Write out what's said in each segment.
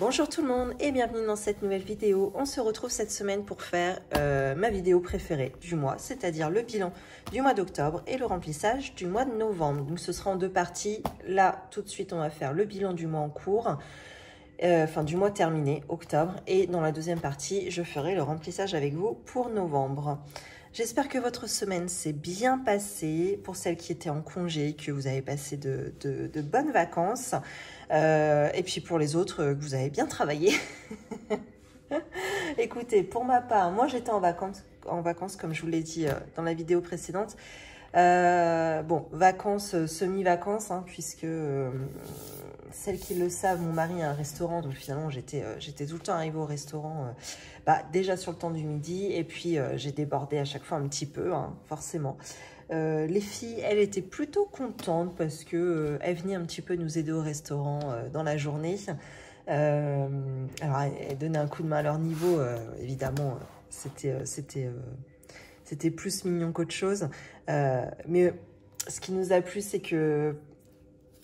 Bonjour tout le monde et bienvenue dans cette nouvelle vidéo. On se retrouve cette semaine pour faire ma vidéo préférée du mois, c'est-à-dire le bilan du mois d'octobre et le remplissage du mois de novembre. Donc ce sera en deux parties. Là, tout de suite, on va faire le bilan du mois en cours, enfin du mois terminé, octobre. Et dans la deuxième partie, je ferai le remplissage avec vous pour novembre. J'espère que votre semaine s'est bien passée. Pour celles qui étaient en congé, que vous avez passé de bonnes vacances. Et puis pour les autres, que vous avez bien travaillé. Écoutez, pour ma part, moi j'étais en vacances comme je vous l'ai dit dans la vidéo précédente. Bon, vacances, semi-vacances, hein, puisque celles qui le savent, mon mari a un restaurant, donc finalement j'étais tout le temps arrivée au restaurant, déjà sur le temps du midi, et puis j'ai débordé à chaque fois un petit peu, hein, forcément. Les filles, elles étaient plutôt contentes parce que elles venaient un petit peu nous aider au restaurant dans la journée. Alors, elles donnaient un coup de main à leur niveau, évidemment, c'était plus mignon qu'autre chose. Mais ce qui nous a plu, c'est que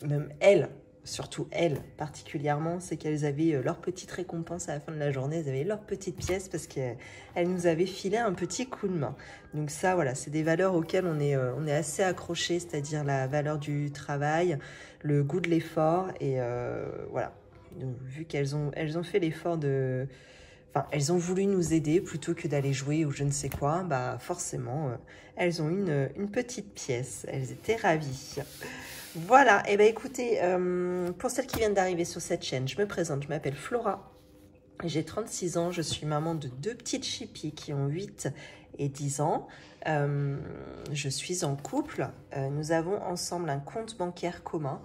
même elles, surtout elles particulièrement, c'est qu'elles avaient leur petite récompense à la fin de la journée, elles avaient leur petite pièce parce qu'elles nous avaient filé un petit coup de main. Donc ça, voilà, c'est des valeurs auxquelles on est assez accroché, c'est-à-dire la valeur du travail, le goût de l'effort, et voilà. Donc, vu qu'elles ont fait l'effort de... Enfin, elles ont voulu nous aider plutôt que d'aller jouer ou je ne sais quoi, bah forcément, elles ont une petite pièce. Elles étaient ravies. Voilà, et bien écoutez, pour celles qui viennent d'arriver sur cette chaîne, je me présente, je m'appelle Flora, j'ai 36 ans, je suis maman de deux petites chippies qui ont 8 et 10 ans. Je suis en couple, nous avons ensemble un compte bancaire commun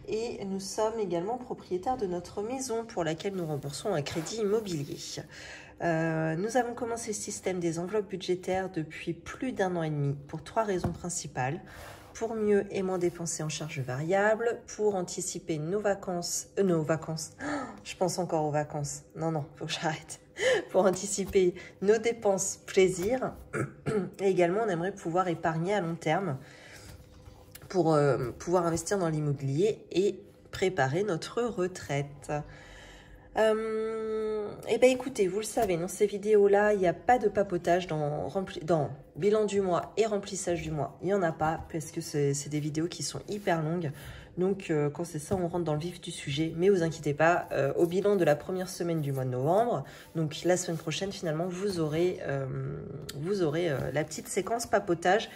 et nous sommes également propriétaires de notre maison pour laquelle nous remboursons un crédit immobilier. Nous avons commencé le système des enveloppes budgétaires depuis plus d'1 an et demi pour 3 raisons principales. Pour mieux et moins dépenser en charges variables, pour anticiper nos vacances, je pense encore aux vacances, non, faut que j'arrête, pour anticiper nos dépenses plaisir, et également on aimerait pouvoir épargner à long terme pour pouvoir investir dans l'immobilier et préparer notre retraite. Eh bien écoutez, vous le savez, dans ces vidéos-là, il n'y a pas de papotage dans bilan du mois et remplissage du mois. Il n'y en a pas parce que c'est des vidéos qui sont hyper longues. Donc quand c'est ça, on rentre dans le vif du sujet. Mais vous inquiétez pas, au bilan de la première semaine du mois de novembre, donc la semaine prochaine finalement, vous aurez la petite séquence papotage.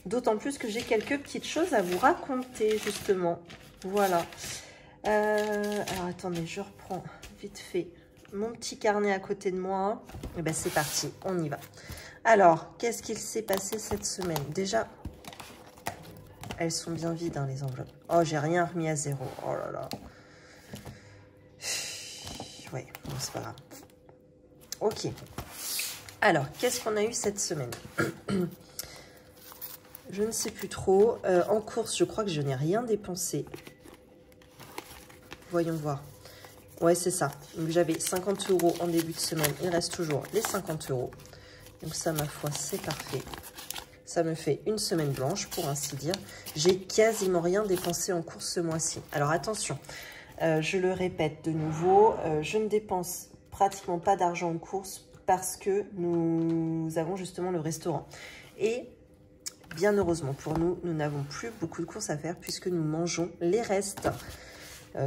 D'autant plus que j'ai quelques petites choses à vous raconter justement. Voilà. Alors attendez, je reprends vite fait mon petit carnet à côté de moi. Et ben c'est parti, on y va. Alors, qu'est-ce qu'il s'est passé cette semaine? Déjà, elles sont bien vides, hein, les enveloppes. Oh, j'ai rien remis à zéro. Oh là là. Ouais, bon, c'est pas grave. Ok. Alors, qu'est-ce qu'on a eu cette semaine? Je ne sais plus trop. En course, je crois que je n'ai rien dépensé. Voyons voir. Ouais, c'est ça. Donc, j'avais 50 € en début de semaine. Il reste toujours les 50 €. Donc, ça, ma foi, c'est parfait. Ça me fait une semaine blanche, pour ainsi dire. J'ai quasiment rien dépensé en course ce mois-ci. Alors, attention. Je le répète de nouveau. Je ne dépense pratiquement pas d'argent en course parce que nous avons justement le restaurant. Et bien heureusement pour nous, nous n'avons plus beaucoup de courses à faire puisque nous mangeons les restes.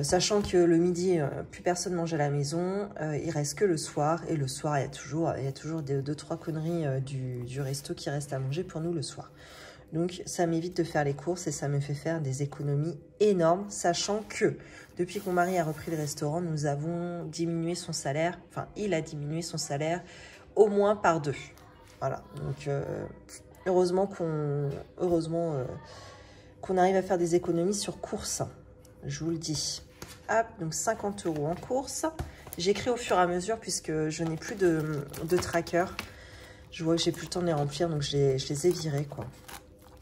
Sachant que le midi, plus personne mange à la maison, il reste que le soir. Et le soir, il y a toujours 2-3 conneries du resto qui restent à manger pour nous le soir. Donc, ça m'évite de faire les courses et ça me fait faire des économies énormes. Sachant que, depuis que mon mari a repris le restaurant, nous avons diminué son salaire. Enfin, il a diminué son salaire au moins par 2. Voilà, donc heureusement qu'on arrive à faire des économies sur course. Je vous le dis. Hop, donc 50 € en course. J'écris au fur et à mesure puisque je n'ai plus de tracker. Je vois que j'ai plus le temps de les remplir, donc je les ai virés, quoi.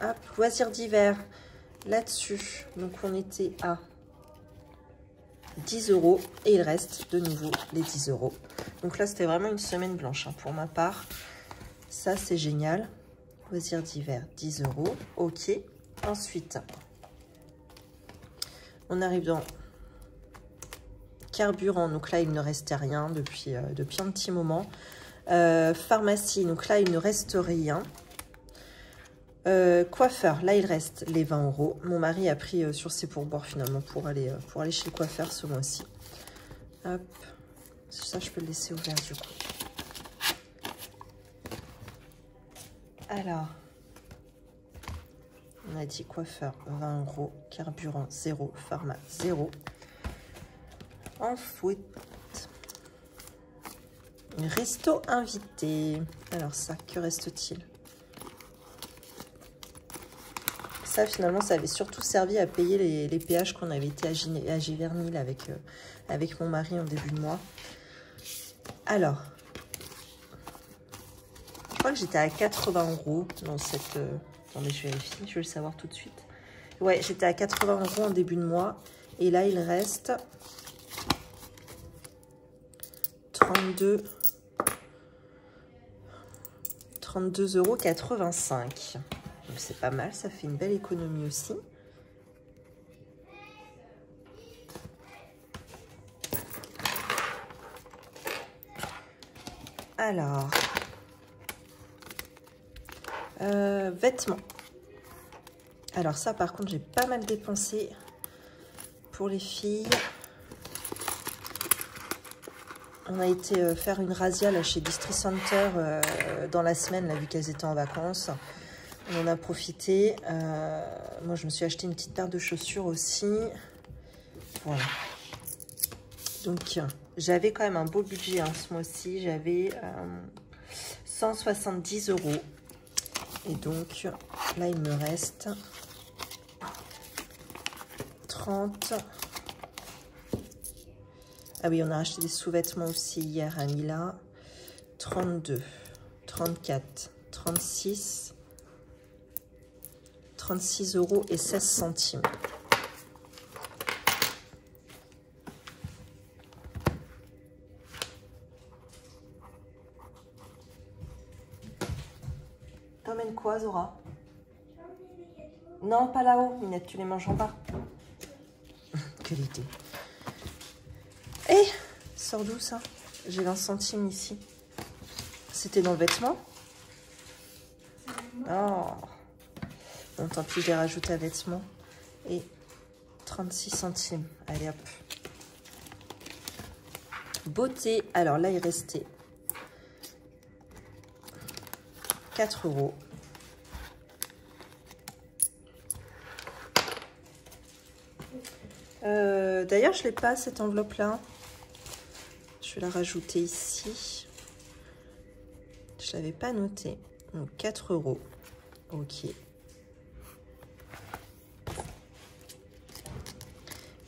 Hop, loisirs d'hiver. Là-dessus, donc on était à 10 € et il reste de nouveau les 10 €. Donc là, c'était vraiment une semaine blanche, hein, pour ma part. Ça, c'est génial. Loisirs d'hiver, 10 €. Ok. Ensuite... on arrive dans Carburant, donc là, il ne restait rien depuis un petit moment. Pharmacie, donc là, il ne reste rien. Coiffeur, là, il reste les 20 €. Mon mari a pris sur ses pourboires, finalement, pour aller chez le coiffeur ce mois-ci. Hop. Ça, je peux le laisser ouvert, du coup. Alors, on a dit coiffeur, 20 €. Carburant, 0. Pharma, 0. Ensuite, resto invité. Alors ça, que reste-t-il? Ça, finalement, ça avait surtout servi à payer les péages qu'on avait été à Giverny avec mon mari en début de mois. Alors, je crois que j'étais à 80 € dans cette... attendez, je vérifie, je vais le savoir tout de suite. Ouais, j'étais à 80 € en début de mois. Et là, il reste 32,85 €. Donc c'est pas mal, ça fait une belle économie aussi. Alors, vêtements. Alors ça, par contre, j'ai pas mal dépensé pour les filles. On a été faire une razzia là, chez Distri Center dans la semaine, là, vu qu'elles étaient en vacances. On en a profité. Moi, je me suis acheté une petite paire de chaussures aussi. Voilà. Donc, j'avais quand même un beau budget hein, ce mois-ci. J'avais 170 €. Et donc, là, il me reste 30. Ah oui, on a acheté des sous-vêtements aussi hier à Mila. 32, 34, 36, 36 € et 16 centimes. T'emmènes quoi, Zora? Non, pas là-haut, Minette, tu les manges en bas. Quelle idée. Eh, sors d'où ça? J'ai 20 centimes ici. C'était dans le vêtement? Oh. Bon, tant pis, je les rajoute à vêtements. Et 36 centimes. Allez, hop. Beauté. Alors là, il restait 4 €. D'ailleurs, je ne l'ai pas, cette enveloppe-là. Je vais la rajouter ici. Je ne l'avais pas noté. Donc, 4 €. Ok.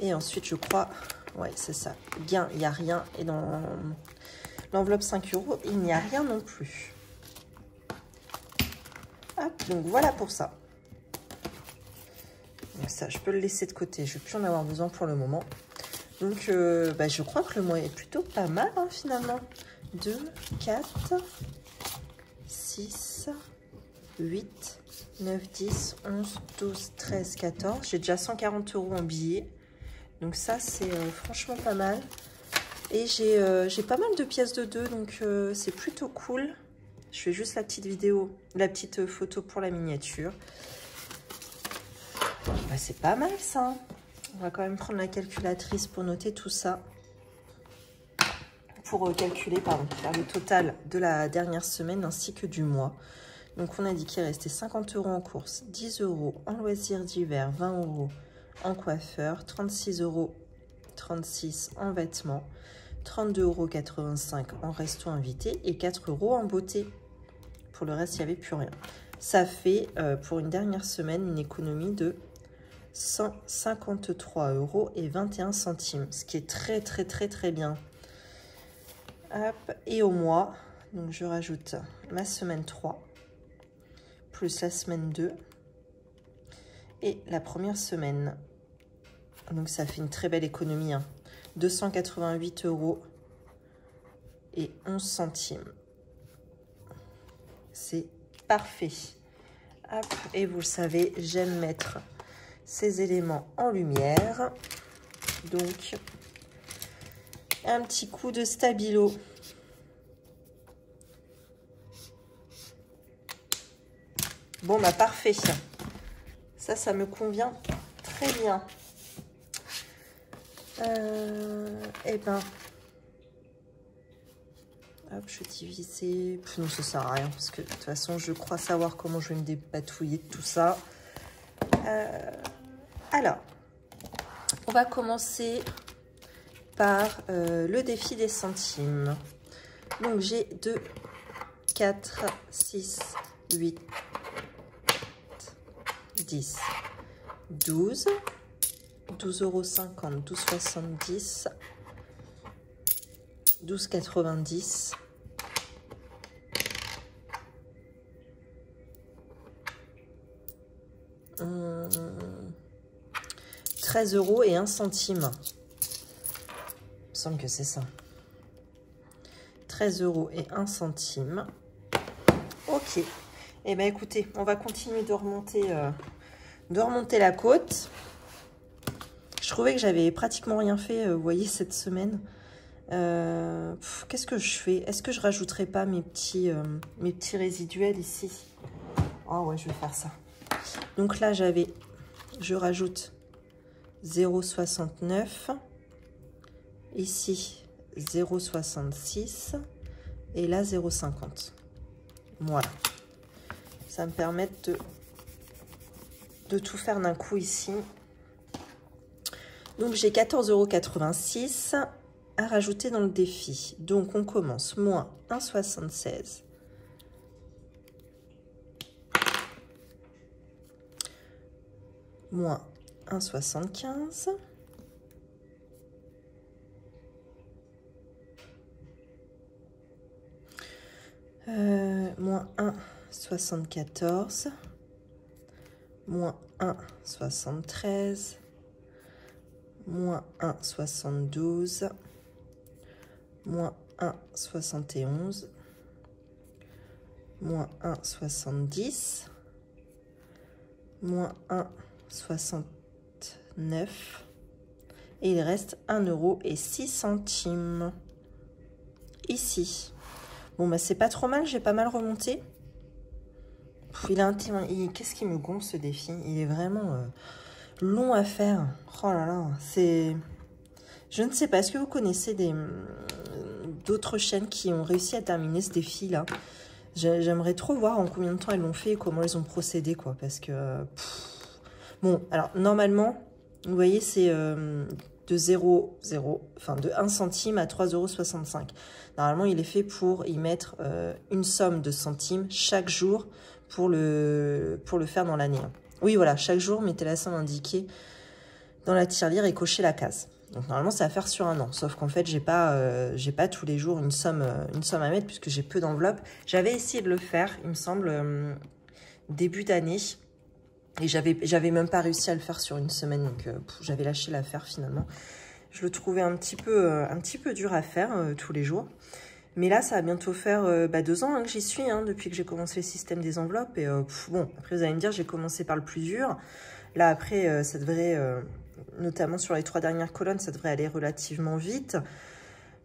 Et ensuite, je crois... Ouais, c'est ça. Gain, il n'y a rien. Et dans l'enveloppe 5 €, il n'y a rien non plus. Hop, donc voilà pour ça. Donc ça, je peux le laisser de côté. Je ne vais plus en avoir besoin pour le moment. Donc, je crois que le mois est plutôt pas mal, hein, finalement. 2, 4, 6, 8, 9, 10, 11, 12, 13, 14. J'ai déjà 140 € en billets. Donc ça, c'est franchement pas mal. Et j'ai pas mal de pièces de 2, donc c'est plutôt cool. Je fais juste la petite vidéo, la petite photo pour la miniature. Bah, c'est pas mal ça. On va quand même prendre la calculatrice pour noter tout ça. Pour calculer, pardon, faire le total de la dernière semaine ainsi que du mois. Donc on a dit qu'il restait 50 € en course, 10 € en loisirs d'hiver, 20 € en coiffeur, 36 €, 36 € en vêtements, 32,85 € en resto invité et 4 € en beauté. Pour le reste, il n'y avait plus rien. Ça fait, pour une dernière semaine, une économie de 153,21 €, ce qui est très, très, très, très bien. Hop, et au mois, donc je rajoute ma semaine 3, plus la semaine 2 et la première semaine. Donc ça fait une très belle économie, hein. 288 € et 11 centimes. C'est parfait. Hop, et vous le savez, j'aime mettre ces éléments en lumière. Donc, Un petit coup de stabilo. Bon, bah parfait. Ça me convient très bien. Eh ben... Hop, je divisais. Non, ça sert à rien parce que de toute façon, je crois savoir comment je vais me dépatouiller de tout ça. Alors, on va commencer par le défi des centimes. Donc, j'ai 2, 4, 6, 8, 10, 12, 12,50 €, 12,70 €, 12,90 €. 13 € et 1 centime. Il me semble que c'est ça. 13 € et 1 centime. Ok. Eh bien, écoutez, on va continuer de remonter la côte. Je trouvais que j'avais pratiquement rien fait, vous voyez, cette semaine. Qu'est-ce que je fais? Est-ce que je rajouterai pas mes petits résiduels ici? Oh ouais, je vais faire ça. Donc là, je rajoute 0,69. Ici, 0,66. Et là, 0,50. Voilà. Ça me permet de tout faire d'un coup ici. Donc, j'ai 14,86 € à rajouter dans le défi. Donc, on commence. Moins 1,76. Moins 1,75. Moins 1,74. Moins 1,73. Moins 1,72. Moins 1,71. Moins 1,70. Moins 1,69. Et il reste 1,06 € ici. Bon, bah, c'est pas trop mal, j'ai pas mal remonté. Qu'est-ce qui me gonfle ce défi? Il est vraiment long à faire. Oh là là, c'est... Je ne sais pas, est-ce que vous connaissez d'autres chaînes qui ont réussi à terminer ce défi-là? J'aimerais trop voir en combien de temps elles l'ont fait et comment elles ont procédé, quoi. Parce que... Bon, alors, normalement, vous voyez, c'est de 1 centime à 3,65 €. Normalement, il est fait pour y mettre une somme de centimes chaque jour pour le faire dans l'année. Oui, voilà, chaque jour, mettez la somme indiquée dans la tirelire et cochez la case. Donc, normalement, c'est à faire sur un an. Sauf qu'en fait, j'ai pas tous les jours une somme à mettre puisque j'ai peu d'enveloppes. J'avais essayé de le faire, il me semble, début d'année. Et j'avais même pas réussi à le faire sur une semaine. Donc, j'avais lâché l'affaire finalement. Je le trouvais un petit peu dur à faire tous les jours. Mais là, ça va bientôt faire 2 ans que j'y suis, depuis que j'ai commencé le système des enveloppes. Et bon, après, vous allez me dire, j'ai commencé par le plus dur. Là, après, ça devrait, notamment sur les 3 dernières colonnes, ça devrait aller relativement vite.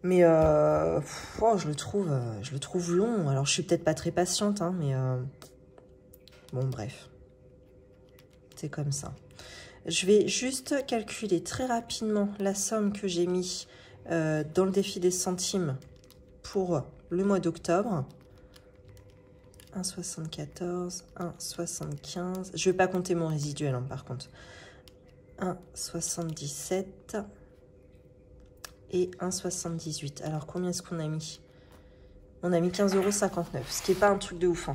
Mais je le trouve long. Alors, je suis peut-être pas très patiente, mais bon, bref. C'est comme ça. Je vais juste calculer très rapidement la somme que j'ai mis dans le défi des centimes pour le mois d'octobre. 1,74, 1,75. Je ne vais pas compter mon résiduel, par contre. 1,77 et 1,78. Alors, combien est-ce qu'on a mis? On a mis 15,59 €, ce qui n'est pas un truc de ouf.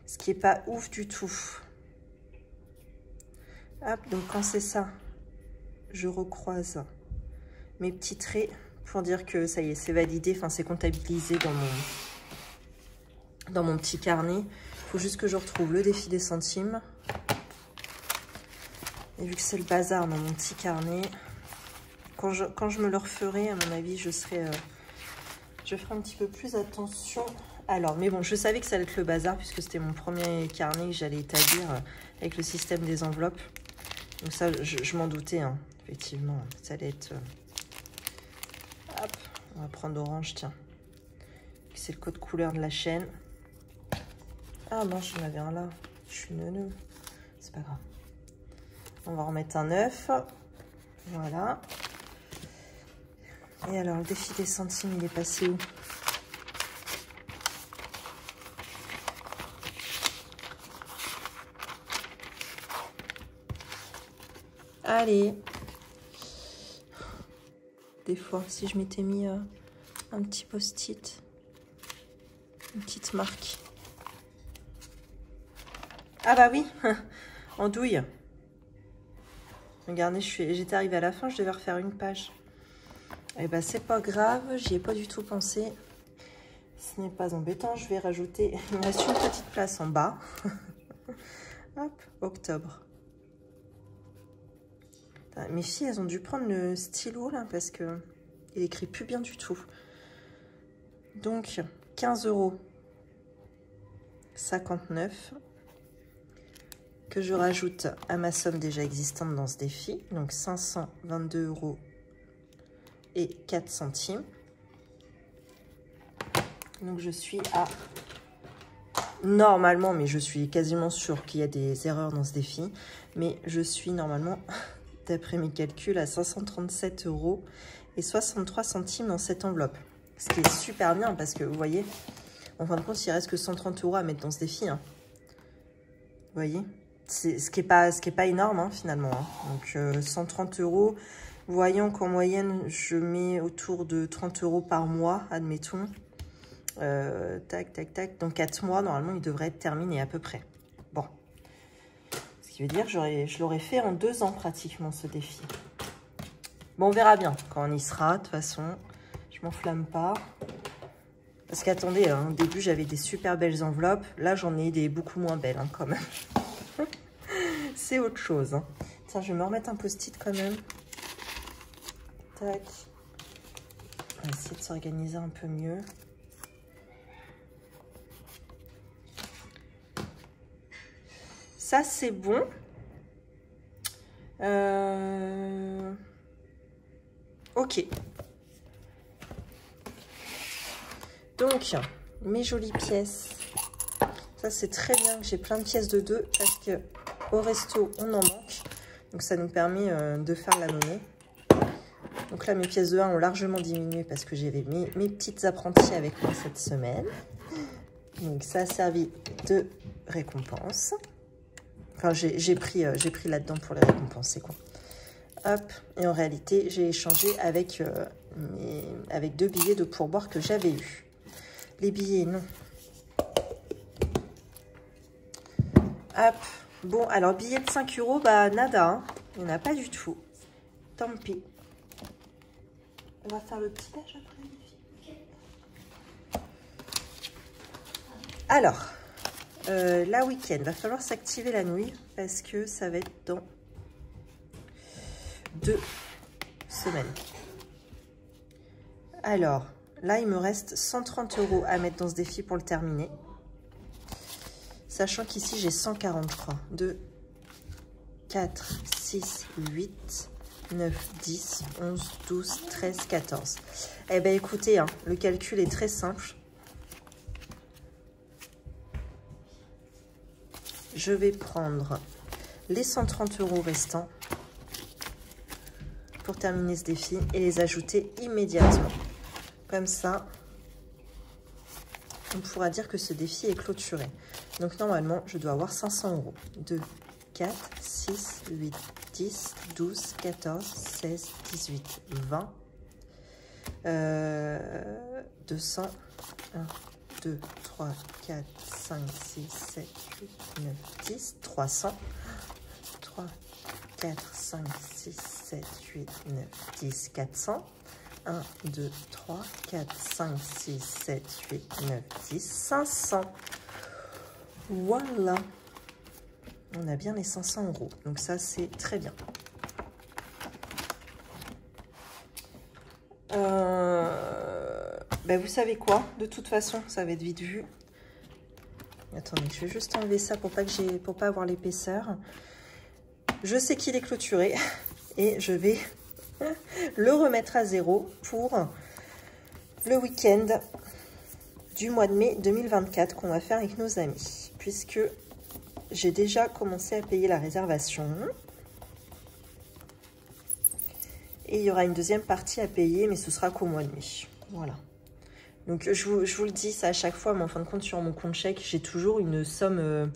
Ce qui n'est pas ouf du tout. Hop, donc quand c'est ça, je recroise mes petits traits pour dire que ça y est, c'est validé, enfin c'est comptabilisé dans mon petit carnet. Il faut juste que je retrouve le défi des centimes. Et vu que c'est le bazar dans mon petit carnet, quand je me le referai, à mon avis, je ferai un petit peu plus attention. Alors, mais bon, je savais que ça allait être le bazar puisque c'était mon premier carnet que j'allais établir avec le système des enveloppes. Donc ça, je m'en doutais, hein. Effectivement, ça allait être... Hop, on va prendre orange, tiens. C'est le code couleur de la chaîne. Ah non, j'en avais un là. Je suis neuneu. C'est pas grave. On va remettre un 9. Voilà. Et alors, le défi des centimes, il est passé où? Allez. Des fois, si je m'étais mis un petit post-it, une petite marque. Ah bah oui, en douille. Regardez, j'étais arrivée à la fin, je devais refaire une page. Eh ben c'est pas grave, j'y ai pas du tout pensé. Ce n'est pas embêtant, je vais rajouter... Il me reste une petite place en bas. Hop, octobre. Mes filles, elles ont dû prendre le stylo là parce que il écrit plus bien du tout. Donc, 15,59 € que je rajoute à ma somme déjà existante dans ce défi. Donc, 522,04 €. Donc, je suis à... Normalement, mais je suis quasiment sûre qu'il y a des erreurs dans ce défi. Mais je suis normalement... d'après mes calculs, à 537,63 € dans cette enveloppe. Ce qui est super bien parce que, vous voyez, en fin de compte, il reste que 130 € à mettre dans ce défi. Hein. Vous voyez, c'est ce qui est pas énorme, hein, finalement. Hein. Donc, 130 €, voyons qu'en moyenne, je mets autour de 30 € par mois, admettons. Tac, tac, tac. Dans 4 mois, normalement, il devrait être terminé à peu près. Bon. Ce qui veut dire que je l'aurais fait en 2 ans pratiquement ce défi. Bon, on verra bien quand on y sera. De toute façon, je m'enflamme pas. Parce qu'attendez, hein, au début, j'avais des super belles enveloppes. Là, j'en ai des beaucoup moins belles hein, quand même. C'est autre chose. Hein. Tiens, je vais me remettre un post-it quand même. Tac. On va essayer de s'organiser un peu mieux. Ça, c'est bon. Ok. Donc, mes jolies pièces. Ça, c'est très bien que j'ai plein de pièces de 2 parce que au resto, on en manque. Donc, ça nous permet de faire la monnaie. Donc là, mes pièces de 1 ont largement diminué parce que j'avais mes petites apprentis avec moi cette semaine. Donc, ça a servi de récompense. Enfin, j'ai pris là-dedans pour les récompenser, quoi. Hop. Et en réalité, j'ai échangé avec 2 billets de pourboire que j'avais eu. Les billets, non. Hop. Bon, alors, billet de 5 €, bah, nada. Hein. Il n'y en a pas du tout. Tant pis. On va faire le petit déj après, les filles. Alors... la week-end, va falloir s'activer la nouille parce que ça va être dans 2 semaines. Alors, là, il me reste 130 € à mettre dans ce défi pour le terminer. Sachant qu'ici, j'ai 140, je crois. 2, 4, 6, 8, 9, 10, 11, 12, 13, 14. Eh bien, écoutez, hein, le calcul est très simple. Je vais prendre les 130 € restants pour terminer ce défi et les ajouter immédiatement. Comme ça, on pourra dire que ce défi est clôturé. Donc normalement, je dois avoir 500 €. 2, 4, 6, 8, 10, 12, 14, 16, 18, 20. 200, 1, 2, 3, 4, 5, 6, 7, 8, 9, 10, 300, 3, 4, 5, 6, 7, 8, 9, 10, 400, 1, 2, 3, 4, 5, 6, 7, 8, 9, 10, 500. Voilà. On a bien les 500 €. Donc ça, c'est très bien. Ben vous savez quoi? De toute façon, ça va être vite vu. Attendez, je vais juste enlever ça pour pas avoir l'épaisseur. Je sais qu'il est clôturé et je vais le remettre à zéro pour le week-end du mois de mai 2024 qu'on va faire avec nos amis, puisque j'ai déjà commencé à payer la réservation. Et il y aura une deuxième partie à payer, mais ce sera qu'au mois de mai. Voilà. Donc, je vous le dis, ça à chaque fois, mais en fin de compte, sur mon compte chèque, j'ai toujours une somme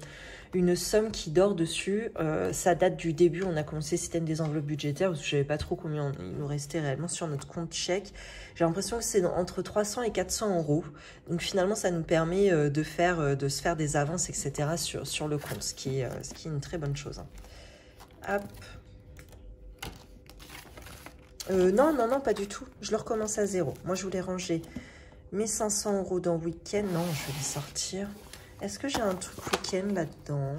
qui dort dessus. Ça date du début, on a commencé le système des enveloppes budgétaires, parce que je ne savais pas trop combien il nous restait réellement sur notre compte chèque. J'ai l'impression que c'est entre 300 et 400 euros. Donc, finalement, ça nous permet de se faire des avances, etc. sur le compte, ce qui est une très bonne chose. Hop. Non, pas du tout. Je le recommence à zéro. Moi, je voulais ranger mes 500 euros dans week-end. Non, je vais les sortir. Est-ce que j'ai un truc week-end là-dedans?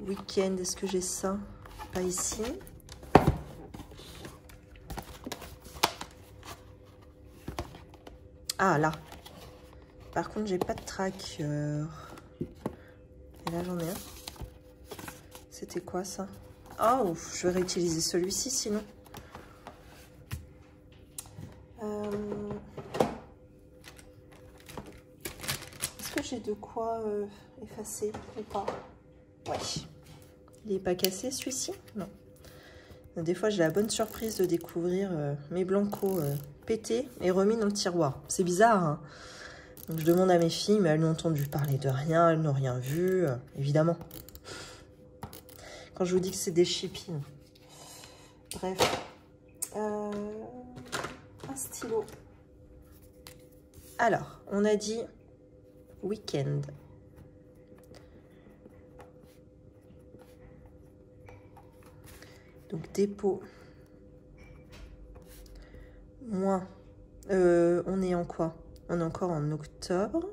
Week-end, est-ce que j'ai ça? Pas ici. Ah, là. Par contre, j'ai pas de tracker. Et là, j'en ai un. C'était quoi, ça? Oh, je vais réutiliser celui-ci, sinon. Est-ce que j'ai de quoi effacer ou pas? Ouais. Il n'est pas cassé, celui-ci? Non. Des fois, j'ai la bonne surprise de découvrir mes blancos pétés et remis dans le tiroir. C'est bizarre, hein? Donc, je demande à mes filles, mais elles n'ont entendu parler de rien, elles n'ont rien vu, évidemment. Quand je vous dis que c'est des shipping. Bref. Un stylo. Alors, on a dit week-end. Donc, dépôt. Moins. On est en quoi? On est encore en octobre.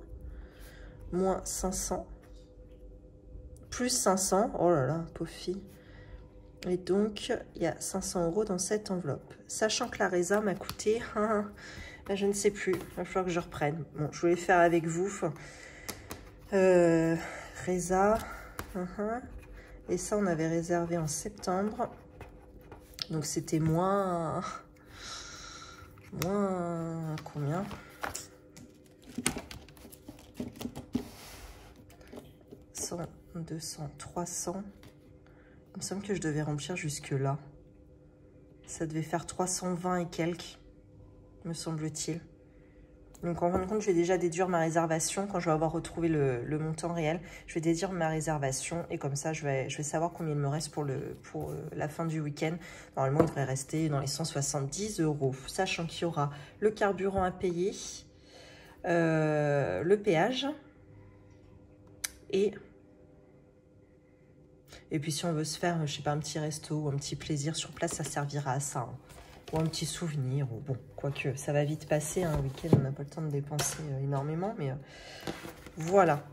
Moins 500. Plus 500. Oh là là, pauvre fille. Et donc, il y a 500 euros dans cette enveloppe. Sachant que la résa m'a coûté... je ne sais plus. Il va falloir que je reprenne. Bon, je voulais faire avec vous. Résa. Et ça, on avait réservé en septembre. Donc, c'était moins... Combien? « 100, 200, 300. » Il me semble que je devais remplir jusque là. Ça devait faire 320 et quelques, me semble-t-il. Donc, en fin de compte, je vais déjà déduire ma réservation. Quand je vais avoir retrouvé le montant réel, je vais déduire ma réservation. Et comme ça, je vais savoir combien il me reste pour la fin du week-end. Normalement, il devrait rester dans les 170 euros. Sachant qu'il y aura le carburant à payer, le péage. Et puis, si on veut se faire, je sais pas, un petit resto ou un petit plaisir sur place, ça servira à ça. Hein. Ou un petit souvenir, ou bon, quoique, ça va vite passer, hein, un week-end, on n'a pas le temps de dépenser énormément, mais voilà.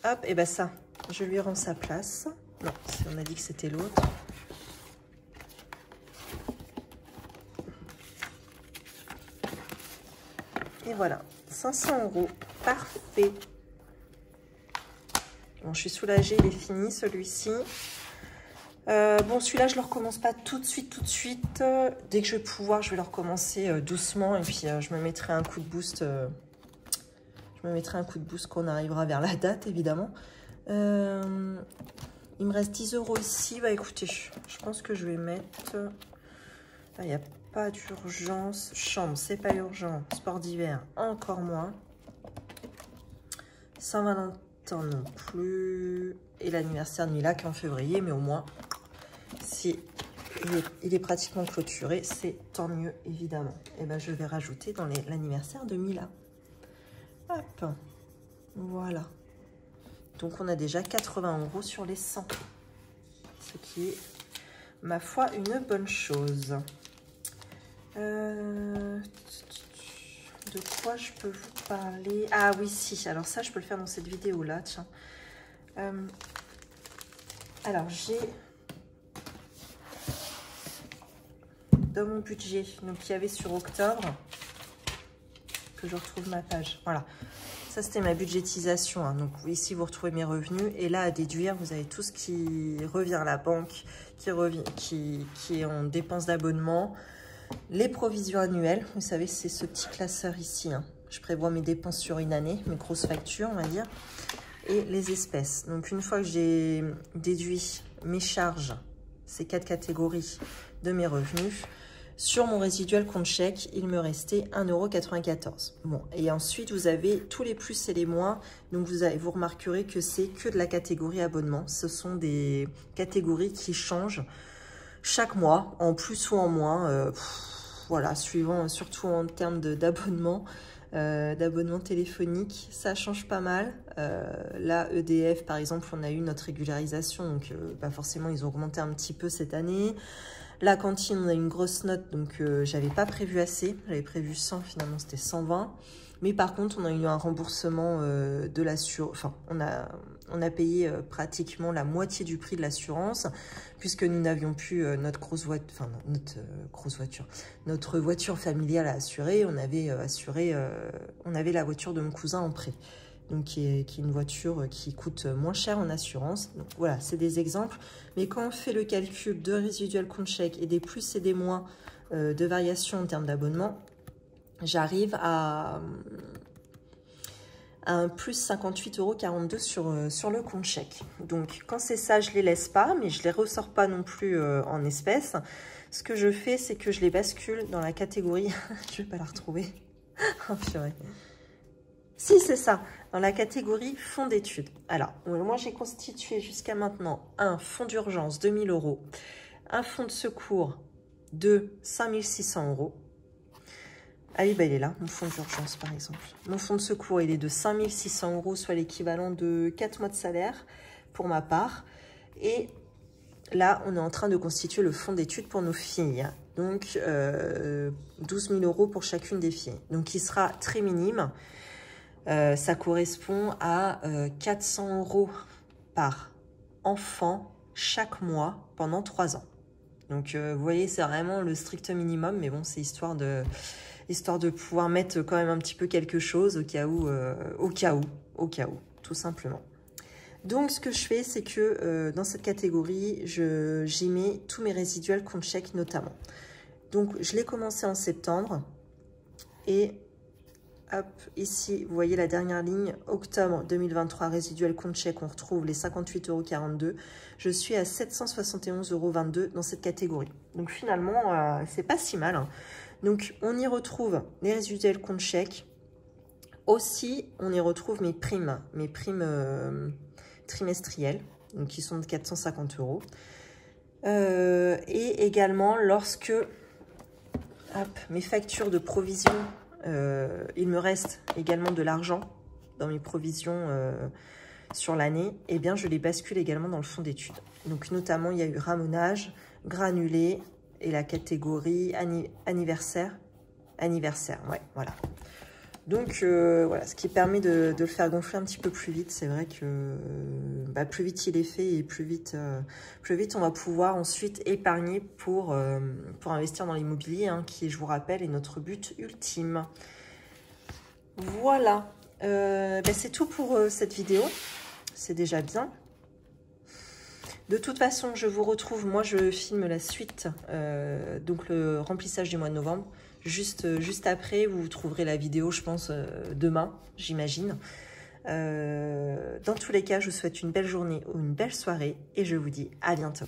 Hop, et ben ça, je lui rends sa place. Non, on a dit que c'était l'autre. Et voilà, 500 euros, parfait. Bon, je suis soulagée, il est fini celui-ci. Bon, celui-là, je ne le recommence pas tout de suite. Dès que je vais pouvoir, je vais le recommencer doucement. Et puis, je me mettrai un coup de boost. Je me mettrai un coup de boost quand on arrivera vers la date, évidemment. Il me reste 10 euros ici. Bah, écoutez, je pense que je vais mettre... Il n'y a pas d'urgence. Chambre, c'est pas urgent. Sport d'hiver, encore moins. Saint-Valentin non plus. Et l'anniversaire de Mila qu'en février, mais au moins... Si il est pratiquement clôturé, c'est tant mieux, évidemment. Et ben, je vais rajouter dans l'anniversaire de Mila. Hop, voilà. Donc, on a déjà 80 euros sur les 100. Ce qui est, ma foi, une bonne chose. De quoi je peux vous parler? Ah oui, si. Alors ça, je peux le faire dans cette vidéo-là, tiens. Alors, j'ai... dans mon budget, donc il y avait sur octobre, que je retrouve ma page, voilà, ça c'était ma budgétisation. Hein. Donc ici, vous retrouvez mes revenus. Et là, à déduire, vous avez tout ce qui revient à la banque, qui est en dépenses d'abonnement. Les provisions annuelles, vous savez, c'est ce petit classeur ici. Hein. Je prévois mes dépenses sur une année, mes grosses factures, on va dire. Et les espèces. Donc, une fois que j'ai déduit mes charges, ces 4 catégories de mes revenus, sur mon résiduel compte chèque, il me restait 1,94 €. Bon, et ensuite, vous avez tous les plus et les moins. Donc, vous remarquerez que c'est que de la catégorie abonnement. Ce sont des catégories qui changent chaque mois, en plus ou en moins. Voilà, suivant, surtout en termes d'abonnement. D'abonnement téléphonique, ça change pas mal. Là, EDF, par exemple, on a eu notre régularisation, donc forcément, ils ont augmenté un petit peu cette année. La cantine, on a une grosse note, donc j'avais pas prévu assez. J'avais prévu 100, finalement, c'était 120. Mais par contre, on a eu un remboursement de l'assurance. Enfin, on a payé pratiquement la moitié du prix de l'assurance, puisque nous n'avions plus notre voiture familiale à assurer. On avait on avait la voiture de mon cousin en prêt. Donc qui est une voiture qui coûte moins cher en assurance. Donc voilà, c'est des exemples. Mais quand on fait le calcul de résiduel compte chèque et des plus et des moins de variations en termes d'abonnement, j'arrive à un plus 58,42 € sur le compte chèque. Donc quand c'est ça, je ne les laisse pas, mais je ne les ressors pas non plus en espèces. Ce que je fais, c'est que je les bascule dans la catégorie... je ne vais pas la retrouver. Oh purée. Si, c'est ça, dans la catégorie fonds d'études. Alors, moi, j'ai constitué jusqu'à maintenant un fonds d'urgence de 1 000 €, un fonds de secours de 5 600 €. Ah oui, bah, il est là, mon fonds d'urgence, par exemple. Mon fonds de secours, il est de 5 600 €, soit l'équivalent de 4 mois de salaire pour ma part. Et là, on est en train de constituer le fonds d'études pour nos filles. Donc, 12 000 € pour chacune des filles. Donc, il sera très minime. Ça correspond à 400 € par enfant chaque mois pendant 3 ans. Donc, vous voyez, c'est vraiment le strict minimum. Mais bon, c'est histoire de pouvoir mettre quand même un petit peu quelque chose au cas où, tout simplement. Donc, ce que je fais, c'est que dans cette catégorie, j'y mets tous mes résiduels compte chèque notamment. Donc, je l'ai commencé en septembre et... Hop, ici, vous voyez la dernière ligne, octobre 2023, résiduel compte chèque, on retrouve les 58,42 €. Je suis à 771,22 € dans cette catégorie. Donc finalement, c'est pas si mal. Hein. Donc on y retrouve les résiduels compte chèque. Aussi, on y retrouve mes primes trimestrielles, donc qui sont de 450 €. Et également, lorsque mes factures de provision... il me reste également de l'argent dans mes provisions sur l'année, et bien je les bascule également dans le fonds d'études. Donc notamment il y a eu ramonage, granulé et la catégorie anniversaire, ouais, voilà. Donc voilà, ce qui permet de le faire gonfler un petit peu plus vite. C'est vrai que plus vite il est fait et plus vite on va pouvoir ensuite épargner pour investir dans l'immobilier, hein, qui, je vous rappelle, est notre but ultime. Voilà, c'est tout pour cette vidéo. C'est déjà bien. De toute façon, je vous retrouve, moi je filme la suite, donc le remplissage du mois de novembre. Juste après, vous trouverez la vidéo, je pense, demain, j'imagine. Dans tous les cas, je vous souhaite une belle journée ou une belle soirée et je vous dis à bientôt.